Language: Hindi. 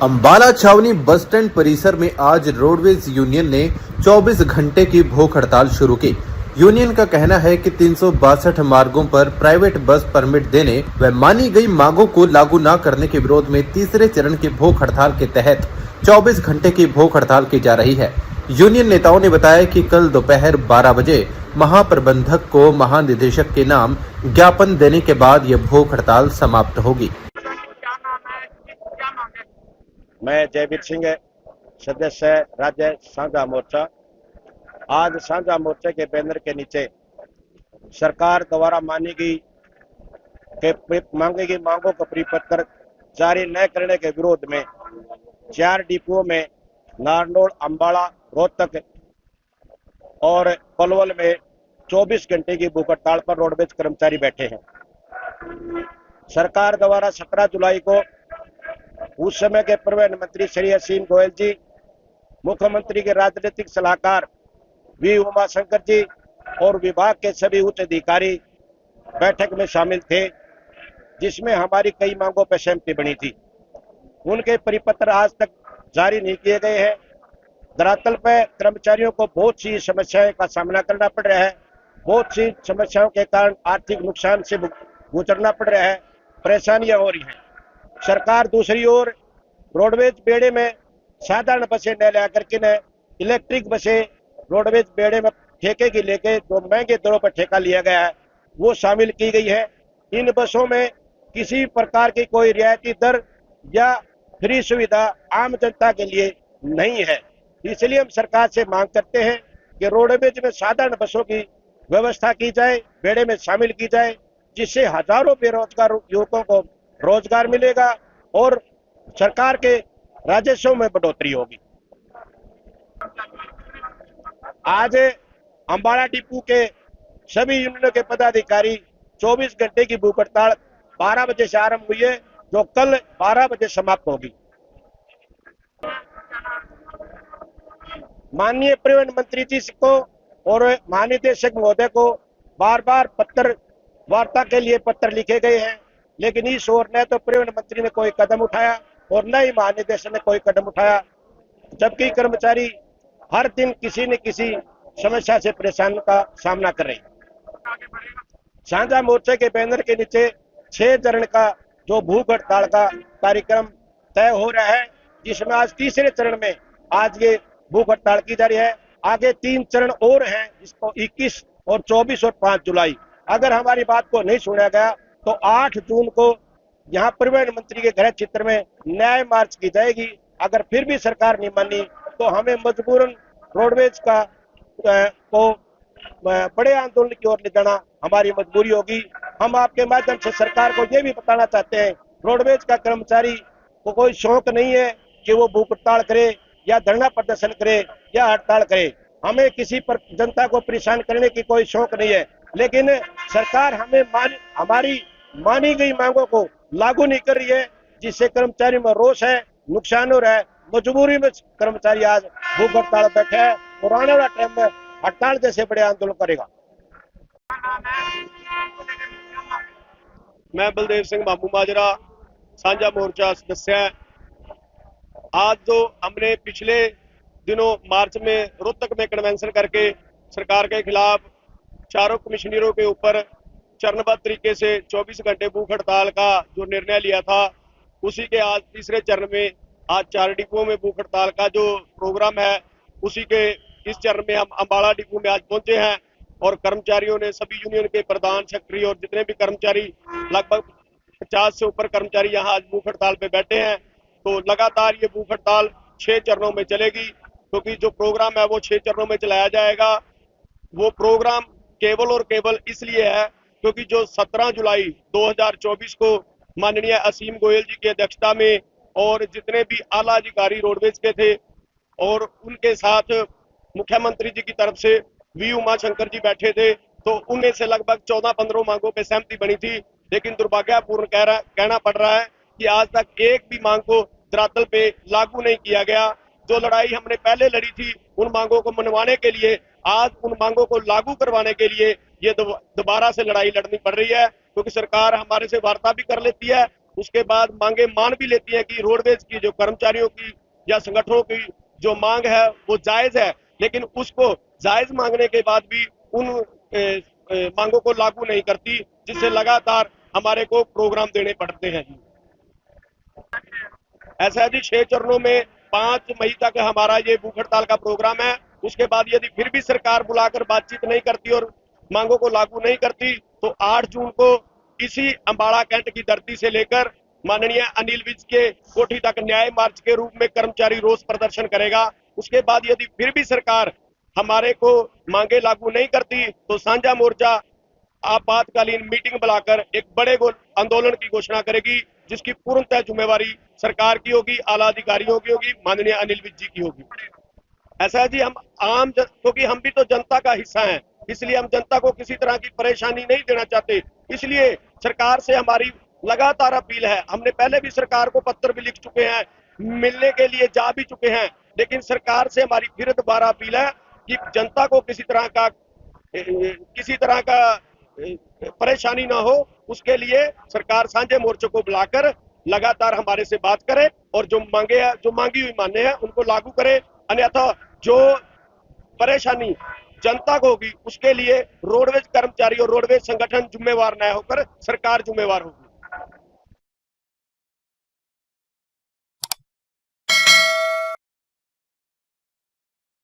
अंबाला छावनी बस स्टैंड परिसर में आज रोडवेज यूनियन ने 24 घंटे की भूख हड़ताल शुरू की। यूनियन का कहना है कि 362 मार्गों पर प्राइवेट बस परमिट देने व मानी गई मांगों को लागू न करने के विरोध में तीसरे चरण की भूख हड़ताल के तहत 24 घंटे की भूख हड़ताल की जा रही है। यूनियन नेताओं ने बताया कि कल दोपहर 12 बजे महाप्रबंधक को महानिदेशक के नाम ज्ञापन देने के बाद यह भूख हड़ताल समाप्त होगी। मैं जयवीर सिंह, सदस्य राज्य साझा मोर्चा। आज साझा मोर्चे के बैनर के नीचे सरकार द्वारा मांगी गई मांगों का परिपत्र जारी न करने के विरोध में 4 डिपुओं में नारनौल, अंबाला, रोहतक और पलवल में 24 घंटे की भूख हड़ताल पर रोडवेज कर्मचारी बैठे हैं। सरकार द्वारा 17 जुलाई को उस समय के परिवहन मंत्री श्री असीम गोयल जी, मुख्यमंत्री के राजनीतिक सलाहकार वी उमाशंकर जी और विभाग के सभी उच्च अधिकारी बैठक में शामिल थे, जिसमें हमारी कई मांगों पर सहमति बनी थी। उनके परिपत्र आज तक जारी नहीं किए गए हैं। धरातल पर कर्मचारियों को बहुत सी समस्याओं का सामना करना पड़ रहा है। बहुत सी समस्याओं के कारण आर्थिक नुकसान से गुजरना पड़ रहा है, परेशानियां हो रही हैं। सरकार दूसरी ओर रोडवेज बेड़े में साधारण बसें न ला करके न इलेक्ट्रिक बसें रोडवेज बेड़े में ठेके की लेके जो महंगे दरों पर ठेका लिया गया है वो शामिल की गई है। इन बसों में किसी प्रकार की कोई रियायती दर या फ्री सुविधा आम जनता के लिए नहीं है। इसलिए हम सरकार से मांग करते हैं कि रोडवेज में साधारण बसों की व्यवस्था की जाए, बेड़े में शामिल की जाए, जिससे हजारों बेरोजगार युवकों को रोजगार मिलेगा और सरकार के राजस्व में बढ़ोतरी होगी। आज अंबाला डिपू के सभी यूनियनों के पदाधिकारी 24 घंटे की भूख हड़ताल 12 बजे से आरंभ हुई है, जो कल 12 बजे समाप्त होगी। माननीय परिवहन मंत्री जी को और महानिदेशक महोदय को बार बार पत्र वार्ता के लिए पत्र लिखे गए हैं, लेकिन इस ओर न तो परिवहन मंत्री ने कोई कदम उठाया और न ही महानिदेशक ने कोई कदम उठाया, जबकि कर्मचारी हर दिन किसी न किसी समस्या से परेशान का सामना कर रहे हैं। साझा मोर्चे के बैनर के नीचे 6 चरण का जो भूख हड़ताल का कार्यक्रम तय हो रहा है, जिसमें आज तीसरे चरण में आज ये भूख हड़ताल की जा रही है। आगे 3 चरण और हैं, जिसको 21 और 24 और 5 जुलाई। अगर हमारी बात को नहीं सुना गया तो 8 जून को यहाँ परिवहन मंत्री के गृह क्षेत्र में न्याय मार्च की जाएगी। अगर फिर भी सरकार नहीं मानी तो हमें मजबूरन रोडवेज को बड़े आंदोलन की ओर ले जाना हमारी मजबूरी होगी। हम आपके माध्यम से सरकार को ये भी बताना चाहते हैं, रोडवेज का कर्मचारी को कोई शौक नहीं है कि वो भूख हड़ताल करे या धरना प्रदर्शन करे या हड़ताल करे। हमें किसी पर जनता को परेशान करने की कोई शौक नहीं है, लेकिन सरकार हमें हमारी मानी गई मांगों को लागू नहीं कर रही है, जिससे कर्मचारी में रोष है, नुकसान हो रहा है। मजबूरी में कर्मचारी आज भूख हड़ताल बैठे है और आने वाला टाइम में हड़ताल जैसे बड़े आंदोलन करेगा। मैं बलदेव सिंह बाबू माजरा, साझा मोर्चा सदस्य। आज जो हमने पिछले दिनों मार्च में रोहतक में कन्वेंशन करके सरकार के खिलाफ चारों कमिश्नरों के ऊपर चरणबद्ध तरीके से 24 घंटे भूख हड़ताल का जो निर्णय लिया था, उसी के आज तीसरे चरण में आज 4 डिपुओं में भूख हड़ताल का जो प्रोग्राम है, उसी के इस चरण में हम अंबाला डिपो में आज पहुंचे हैं और कर्मचारियों ने, सभी यूनियन के प्रधान, सेक्रेटरी और जितने भी कर्मचारी, लगभग 50 से ऊपर कर्मचारी यहाँ आज भूख हड़ताल पे बैठे हैं। तो लगातार ये भूख हड़ताल 6 चरणों में चलेगी, क्योंकि जो प्रोग्राम है वो 6 चरणों में चलाया जाएगा। वो प्रोग्राम केवल और केवल इसलिए है क्योंकि जो 17 जुलाई 2024 को माननीय असीम गोयल जी की अध्यक्षता में और जितने भी आला अधिकारी रोडवेज के थे और उनके साथ मुख्यमंत्री जी की तरफ से वी उमाशंकर जी बैठे थे, तो उनमें से लगभग 14-15 मांगों पे सहमति बनी थी। लेकिन दुर्भाग्यपूर्ण कहना पड़ रहा है कि आज तक एक भी मांग को धरातल पे लागू नहीं किया गया। जो लड़ाई हमने पहले लड़ी थी उन मांगों को मनवाने के लिए, आज उन मांगों को लागू करवाने के लिए ये दोबारा से लड़ाई लड़नी पड़ रही है, क्योंकि सरकार हमारे से वार्ता भी कर लेती है उसके बाद मांगे मान भी लेती हैं कि रोडवेज की जो कर्मचारियों की या संगठनों की जो मांग है वो जायज है, लेकिन उसको जायज मांगने के बाद भी उन मांगों को लागू नहीं करती, जिससे लगातार हमारे को प्रोग्राम देने पड़ते हैं जी। ऐसा है जी, 6 चरणों में 5 मई तक हमारा ये भूख हड़ताल का प्रोग्राम है। उसके बाद यदि फिर भी सरकार बुलाकर बातचीत नहीं करती और मांगों को लागू नहीं करती तो 8 जून को इसी अंबाड़ा कैंट की धरती से लेकर माननीय अनिल विज के कोठी तक न्याय मार्च के रूप में कर्मचारी रोष प्रदर्शन करेगा। उसके बाद यदि फिर भी सरकार हमारे को मांगे लागू नहीं करती तो साझा मोर्चा आपातकालीन मीटिंग बुलाकर एक बड़े आंदोलन की घोषणा करेगी, जिसकी पूर्णतः जिम्मेवारी सरकार की होगी, आला अधिकारियों की होगी, माननीय अनिल विज जी की होगी। ऐसा है जी, हम क्योंकि हम भी तो जनता का हिस्सा हैं, इसलिए हम जनता को किसी तरह की परेशानी नहीं देना चाहते। इसलिए सरकार से हमारी लगातार अपील है। हमने पहले भी सरकार को पत्र भी लिख चुके हैं, मिलने के लिए जा भी चुके हैं, लेकिन सरकार से हमारी फिर दोबारा अपील है कि जनता को किसी तरह का परेशानी ना हो, उसके लिए सरकार साझे मोर्चे को बुलाकर लगातार हमारे से बात करे और जो मांगी हुई मांगे हैं उनको लागू करे, अन्यथा जो परेशानी जनता को होगी उसके लिए रोडवेज कर्मचारी और रोडवेज संगठन जिम्मेवार न होकर सरकार जिम्मेवार होगी।